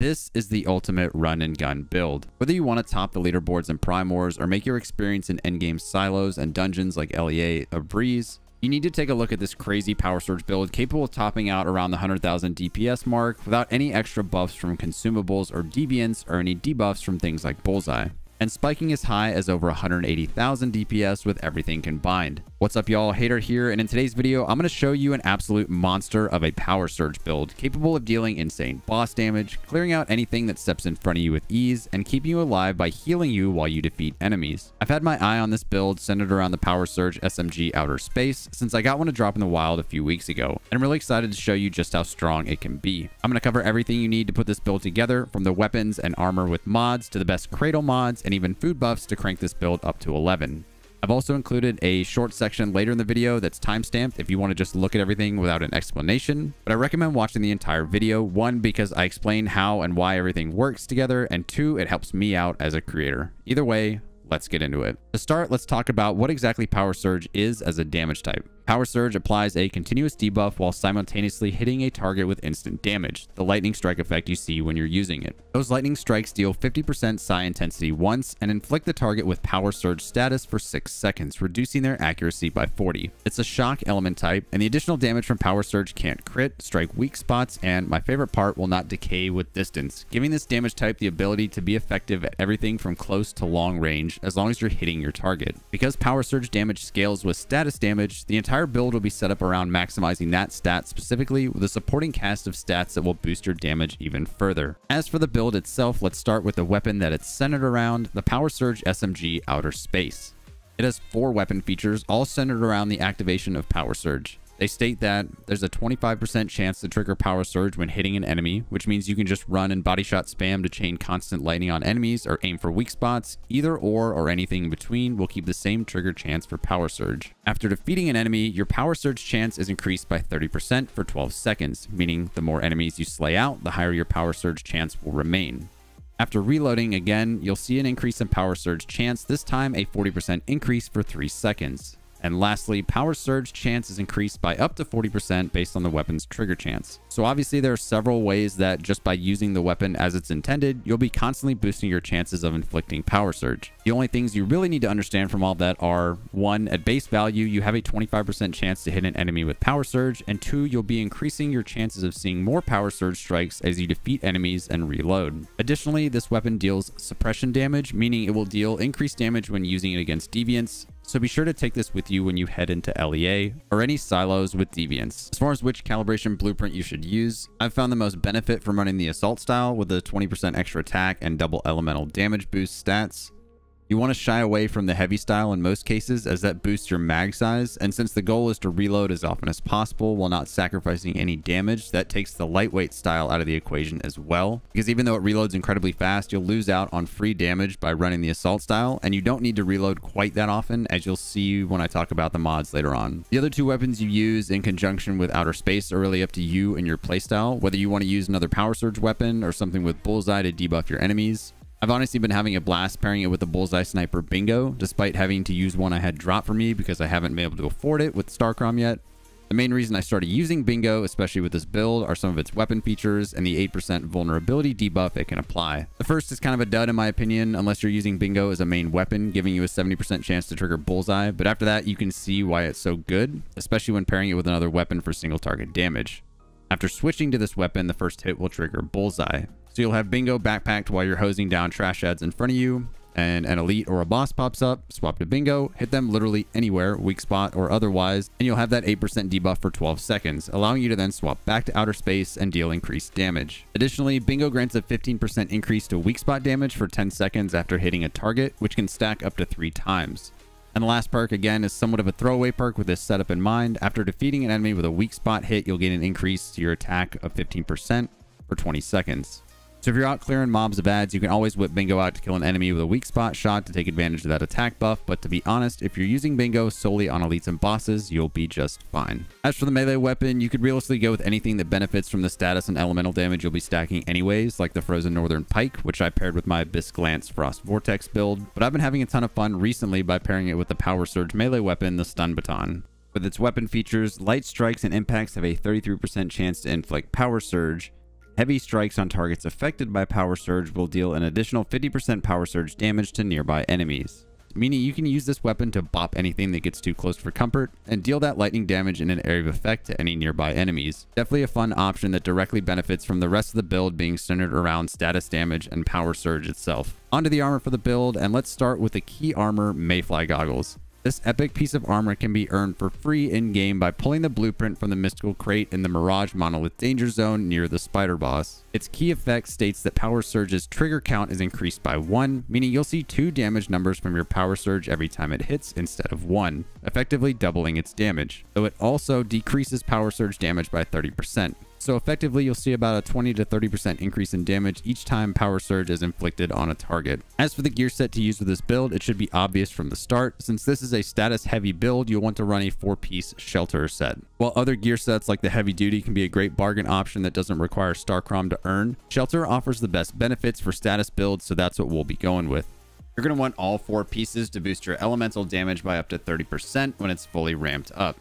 This is the ultimate run and gun build. Whether you want to top the leaderboards in Prime Wars or make your experience in endgame silos and dungeons like LEA a breeze, you need to take a look at this crazy power surge build capable of topping out around the 100,000 DPS mark without any extra buffs from consumables or deviants or any debuffs from things like Bullseye, and spiking as high as over 180,000 DPS with everything combined. What's up, y'all? Hater here, and in today's video I'm going to show you an absolute monster of a power surge build capable of dealing insane boss damage, clearing out anything that steps in front of you with ease, and keeping you alive by healing you while you defeat enemies. I've had my eye on this build centered around the power surge SMG outer space since I got one to drop in the wild a few weeks ago, and I'm really excited to show you just how strong it can be. I'm going to cover everything you need to put this build together, from the weapons and armor with mods to the best CRADLE mods and even food buffs to crank this build up to 11. I've also included a short section later in the video that's timestamped if you want to just look at everything without an explanation, but I recommend watching the entire video. One, because I explain how and why everything works together, and two, it helps me out as a creator. Either way, let's get into it. To start, let's talk about what exactly Power Surge is as a damage type. Power Surge applies a continuous debuff while simultaneously hitting a target with instant damage, the lightning strike effect you see when you're using it. Those lightning strikes deal 50% psi intensity once and inflict the target with Power Surge status for 6 seconds, reducing their accuracy by 40. It's a shock element type, and the additional damage from Power Surge can't crit, strike weak spots, and my favorite part, will not decay with distance, giving this damage type the ability to be effective at everything from close to long range as long as you're hitting your target. Because Power Surge damage scales with status damage, the entire build will be set up around maximizing that stat specifically, with a supporting cast of stats that will boost your damage even further. As for the build itself, let's start with the weapon that it's centered around, the Power Surge SMG Outer Space. It has 4 weapon features, all centered around the activation of Power Surge. They state that there's a 25% chance to trigger Power Surge when hitting an enemy, which means you can just run and body shot spam to chain constant lightning on enemies or aim for weak spots. Either or anything in between will keep the same trigger chance for Power Surge. After defeating an enemy, your Power Surge chance is increased by 30% for 12 seconds, meaning the more enemies you slay out, the higher your Power Surge chance will remain. After reloading again, you'll see an increase in Power Surge chance, this time a 40% increase for 3 seconds. And lastly, Power Surge chance is increased by up to 40% based on the weapon's trigger chance. So obviously there are several ways that just by using the weapon as it's intended, you'll be constantly boosting your chances of inflicting Power Surge. The only things you really need to understand from all that are, 1, at base value, you have a 25% chance to hit an enemy with Power Surge, and 2, you'll be increasing your chances of seeing more Power Surge strikes as you defeat enemies and reload. Additionally, this weapon deals suppression damage, meaning it will deal increased damage when using it against deviants. So be sure to take this with you when you head into LEA or any silos with deviants. As far as which calibration blueprint you should use, I've found the most benefit from running the assault style with the 20% extra attack and double elemental damage boost stats. You want to shy away from the heavy style in most cases, as that boosts your mag size, and since the goal is to reload as often as possible while not sacrificing any damage, that takes the lightweight style out of the equation as well, because even though it reloads incredibly fast, you'll lose out on free damage by running the assault style, and you don't need to reload quite that often, as you'll see when I talk about the mods later on. The other 2 weapons you use in conjunction with Outer Space are really up to you and your playstyle, whether you want to use another Power Surge weapon or something with Bullseye to debuff your enemies. I've honestly been having a blast pairing it with the Bullseye Sniper Bingo, despite having to use one I had dropped for me because I haven't been able to afford it with StarCrom yet. The main reason I started using Bingo, especially with this build, are some of its weapon features and the 8% vulnerability debuff it can apply. The first is kind of a dud in my opinion, unless you're using Bingo as a main weapon, giving you a 70% chance to trigger Bullseye, but after that you can see why it's so good, especially when pairing it with another weapon for single target damage. After switching to this weapon, the first hit will trigger Bullseye. So you'll have Bingo backpacked while you're hosing down trash ads in front of you, and an elite or a boss pops up, swap to Bingo, hit them literally anywhere, weak spot or otherwise, and you'll have that 8% debuff for 12 seconds, allowing you to then swap back to Outer Space and deal increased damage. Additionally, Bingo grants a 15% increase to weak spot damage for 10 seconds after hitting a target, which can stack up to 3 times. And the last perk, again, is somewhat of a throwaway perk with this setup in mind. After defeating an enemy with a weak spot hit, you'll gain an increase to your attack of 15% for 20 seconds. So if you're out clearing mobs of ads, you can always whip Bingo out to kill an enemy with a weak spot shot to take advantage of that attack buff, but to be honest, if you're using Bingo solely on elites and bosses, you'll be just fine. As for the melee weapon, you could realistically go with anything that benefits from the status and elemental damage you'll be stacking anyways, like the Frozen Northern Pike, which I paired with my Abyss Glance Frost Vortex build, but I've been having a ton of fun recently by pairing it with the Power Surge melee weapon, the Stun Baton. With its weapon features, light strikes and impacts have a 33% chance to inflict Power Surge, Heavy strikes on targets affected by Power Surge will deal an additional 50% Power Surge damage to nearby enemies, meaning you can use this weapon to bop anything that gets too close for comfort and deal that lightning damage in an area of effect to any nearby enemies. Definitely a fun option that directly benefits from the rest of the build being centered around status damage and Power Surge itself. Onto the armor for the build, and let's start with the key armor Mayfly Goggles. This epic piece of armor can be earned for free in-game by pulling the blueprint from the mystical crate in the Mirage Monolith Danger Zone near the Spider Boss. Its key effect states that Power Surge's trigger count is increased by 1, meaning you'll see 2 damage numbers from your Power Surge every time it hits instead of 1, effectively doubling its damage, though it also decreases Power Surge damage by 30%. So effectively, you'll see about a 20 to 30% increase in damage each time Power Surge is inflicted on a target. As for the gear set to use with this build, it should be obvious from the start. Since this is a status heavy build, you'll want to run a 4-piece shelter set. While other gear sets like the heavy duty can be a great bargain option that doesn't require Star Crom to earn, shelter offers the best benefits for status builds, so that's what we'll be going with. You're going to want all 4 pieces to boost your elemental damage by up to 30% when it's fully ramped up.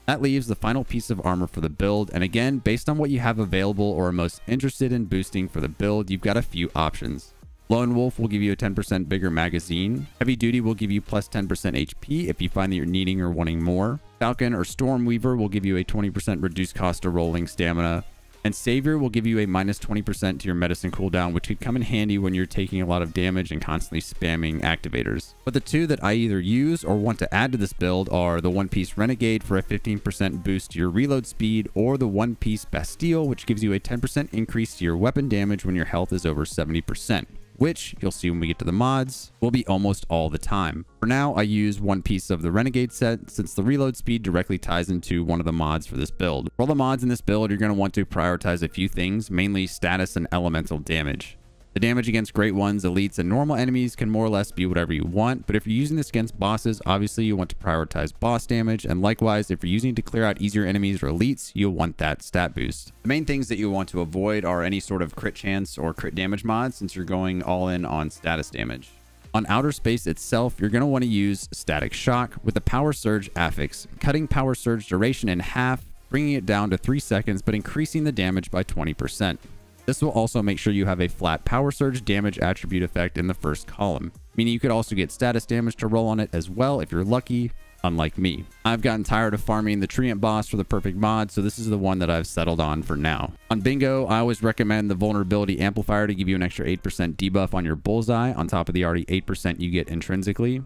That leaves the final piece of armor for the build, and again, based on what you have available or are most interested in boosting for the build, you've got a few options. Lone Wolf will give you a 10% bigger magazine. Heavy Duty will give you plus 10% HP if you find that you're needing or wanting more. Falcon or Stormweaver will give you a 20% reduced cost of rolling stamina. And Savior will give you a minus 20% to your medicine cooldown, which could come in handy when you're taking a lot of damage and constantly spamming activators. But the 2 that I either use or want to add to this build are the 1-piece Renegade for a 15% boost to your reload speed, or the 1-piece Bastille, which gives you a 10% increase to your weapon damage when your health is over 70%. Which, you'll see when we get to the mods, will be almost all the time. For now, I use 1 piece of the Renegade set, since the reload speed directly ties into one of the mods for this build. For all the mods in this build, you're going to want to prioritize a few things, mainly status and elemental damage. The damage against Great Ones, Elites, and normal enemies can more or less be whatever you want, but if you're using this against bosses, obviously you want to prioritize boss damage, and likewise, if you're using it to clear out easier enemies or Elites, you'll want that stat boost. The main things that you'll want to avoid are any sort of crit chance or crit damage mods, since you're going all in on status damage. On Outer Space itself, you're going to want to use Static Shock with the Power Surge affix, cutting Power Surge duration in half, bringing it down to 3 seconds, but increasing the damage by 20%. This will also make sure you have a flat Power Surge damage attribute effect in the first column, meaning you could also get status damage to roll on it as well if you're lucky, unlike me. I've gotten tired of farming the Treant boss for the perfect mod, so this is the one that I've settled on for now. On Bingo, I always recommend the Vulnerability Amplifier to give you an extra 8% debuff on your bullseye on top of the already 8% you get intrinsically.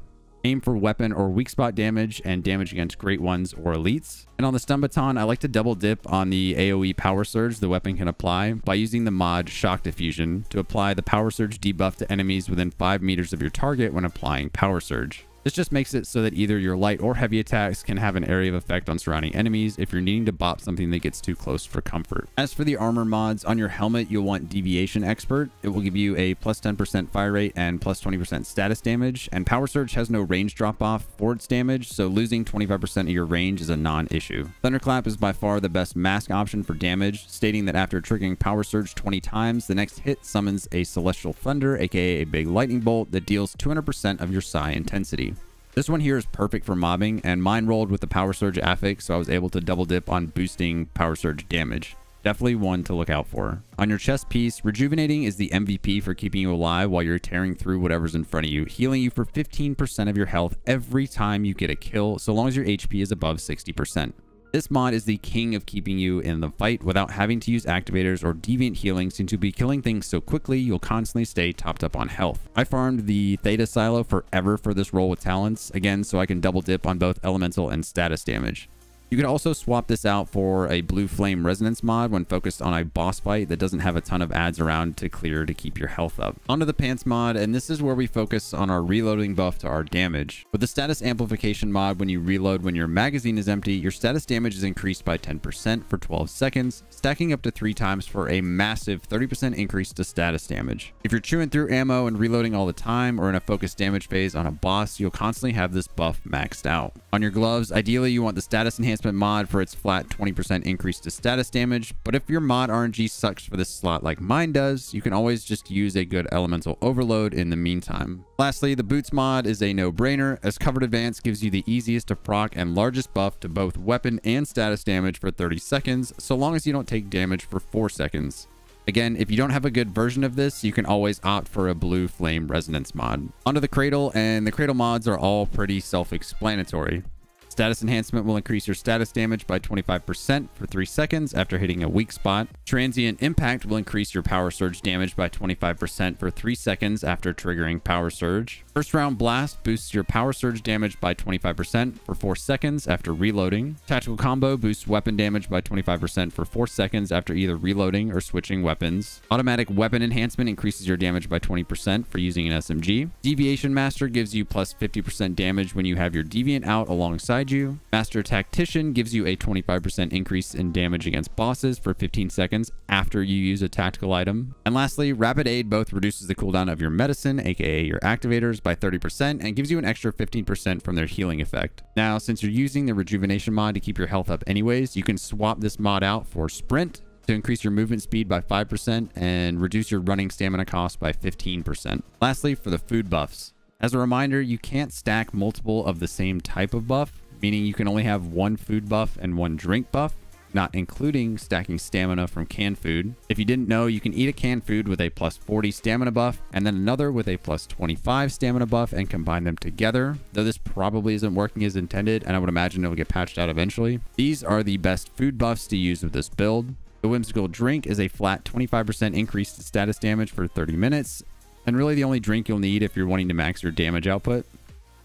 Aim for weapon or weak spot damage and damage against Great Ones or Elites. And on the Stun Baton, I like to double dip on the AoE Power Surge the weapon can apply by using the mod Shock Diffusion to apply the Power Surge debuff to enemies within 5 meters of your target when applying Power Surge. This just makes it so that either your light or heavy attacks can have an area of effect on surrounding enemies if you're needing to bop something that gets too close for comfort. As for the armor mods, on your helmet, you'll want Deviation Expert. It will give you a plus 10% fire rate and plus 20% status damage, and Power Surge has no range drop-off for its damage, so losing 25% of your range is a non-issue. Thunderclap is by far the best mask option for damage, stating that after triggering Power Surge 20 times, the next hit summons a Celestial Thunder, aka a big lightning bolt, that deals 200% of your psi intensity. This one here is perfect for mobbing, and mine rolled with the Power Surge affix, so I was able to double dip on boosting Power Surge damage. Definitely one to look out for. On your chest piece, Rejuvenating is the MVP for keeping you alive while you're tearing through whatever's in front of you, healing you for 15% of your health every time you get a kill, so long as your HP is above 60%. This mod is the king of keeping you in the fight without having to use activators or deviant healing, since you'll be killing things so quickly you'll constantly stay topped up on health. I farmed the Theta Silo forever for this role with talents, again so I can double dip on both elemental and status damage. You can also swap this out for a Blue Flame Resonance mod when focused on a boss fight that doesn't have a ton of ads around to clear to keep your health up. Onto the Pants mod, and this is where we focus on our reloading buff to our damage. With the Status Amplification mod, when you reload when your magazine is empty, your status damage is increased by 10% for 12 seconds, stacking up to 3 times for a massive 30% increase to status damage. If you're chewing through ammo and reloading all the time, or in a focused damage phase on a boss, you'll constantly have this buff maxed out. On your gloves, ideally you want the Status Enhancement mod for its flat 20% increase to status damage, but if your mod RNG sucks for this slot like mine does, you can always just use a good elemental overload in the meantime. Lastly, the boots mod is a no-brainer, as Covered Advance gives you the easiest to proc and largest buff to both weapon and status damage for 30 seconds, so long as you don't take damage for 4 seconds. Again, if you don't have a good version of this, you can always opt for a blue flame resonance mod. Onto the Cradle, and the Cradle mods are all pretty self-explanatory. Status enhancement will increase your status damage by 25% for 3 seconds after hitting a weak spot. Transient impact will increase your power surge damage by 25% for 3 seconds after triggering power surge. First round blast boosts your power surge damage by 25% for 4 seconds after reloading. Tactical combo boosts weapon damage by 25% for 4 seconds after either reloading or switching weapons. Automatic weapon enhancement increases your damage by 20% for using an SMG. Deviation Master gives you plus 50% damage when you have your Deviant out alongside you. Master Tactician gives you a 25% increase in damage against bosses for 15 seconds after you use a tactical item. And lastly, Rapid Aid both reduces the cooldown of your medicine, aka your activators, by 30% and gives you an extra 15% from their healing effect. Now, since you're using the Rejuvenation mod to keep your health up anyways, you can swap this mod out for Sprint to increase your movement speed by 5% and reduce your running stamina cost by 15%. Lastly, for the food buffs. As a reminder, you can't stack multiple of the same type of buff, meaning you can only have one food buff and one drink buff, not including stacking stamina from canned food. If you didn't know, you can eat a canned food with a plus 40 stamina buff and then another with a plus 25 stamina buff and combine them together, though this probably isn't working as intended and I would imagine it'll get patched out eventually. These are the best food buffs to use with this build. The Whimsical Drink is a flat 25% increase to status damage for 30 minutes, and really the only drink you'll need if you're wanting to max your damage output.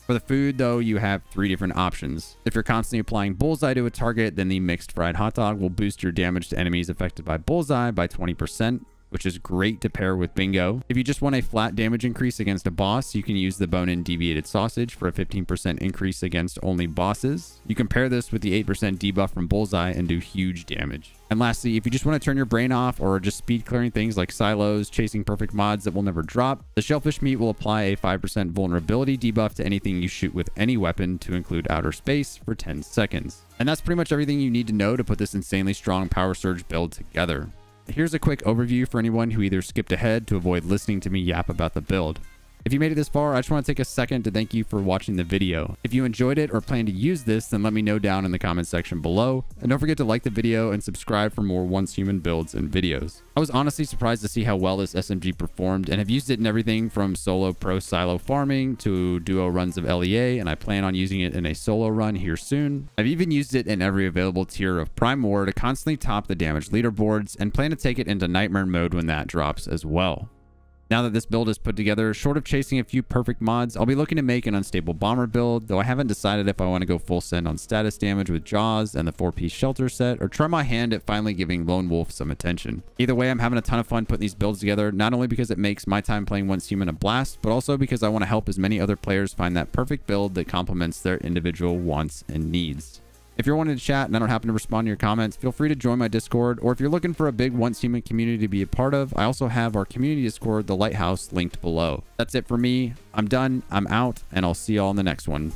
For the food, though, you have 3 different options. If you're constantly applying Bullseye to a target, then the Mixed Fried Hot Dog will boost your damage to enemies affected by Bullseye by 20%, which is great to pair with Bingo. If you just want a flat damage increase against a boss, you can use the Bone-In Deviated Sausage for a 15% increase against only bosses. You can pair this with the 8% debuff from Bullseye and do huge damage. And lastly, if you just want to turn your brain off or just speed clearing things like silos, chasing perfect mods that will never drop, the Shellfish Meat will apply a 5% vulnerability debuff to anything you shoot with any weapon to include outer space for 10 seconds. And that's pretty much everything you need to know to put this insanely strong power surge build together. Here's a quick overview for anyone who either skipped ahead to avoid listening to me yap about the build. If you made it this far, I just want to take a second to thank you for watching the video. If you enjoyed it or plan to use this, then let me know down in the comment section below. And don't forget to like the video and subscribe for more Once Human builds and videos. I was honestly surprised to see how well this SMG performed and have used it in everything from solo pro silo farming to duo runs of LEA, and I plan on using it in a solo run here soon. I've even used it in every available tier of Prime War to constantly top the damage leaderboards and plan to take it into Nightmare mode when that drops as well. Now that this build is put together, short of chasing a few perfect mods, I'll be looking to make an unstable bomber build, though I haven't decided if I want to go full send on status damage with Jaws and the 4-piece shelter set, or try my hand at finally giving Lone Wolf some attention. Either way, I'm having a ton of fun putting these builds together, not only because it makes my time playing Once Human a blast, but also because I want to help as many other players find that perfect build that complements their individual wants and needs. If you're wanting to chat and I don't happen to respond to your comments, feel free to join my Discord, or if you're looking for a big Once Human community to be a part of, I also have our community Discord, The Lighthouse, linked below. That's it for me. I'm done, I'm out, and I'll see y'all in the next one.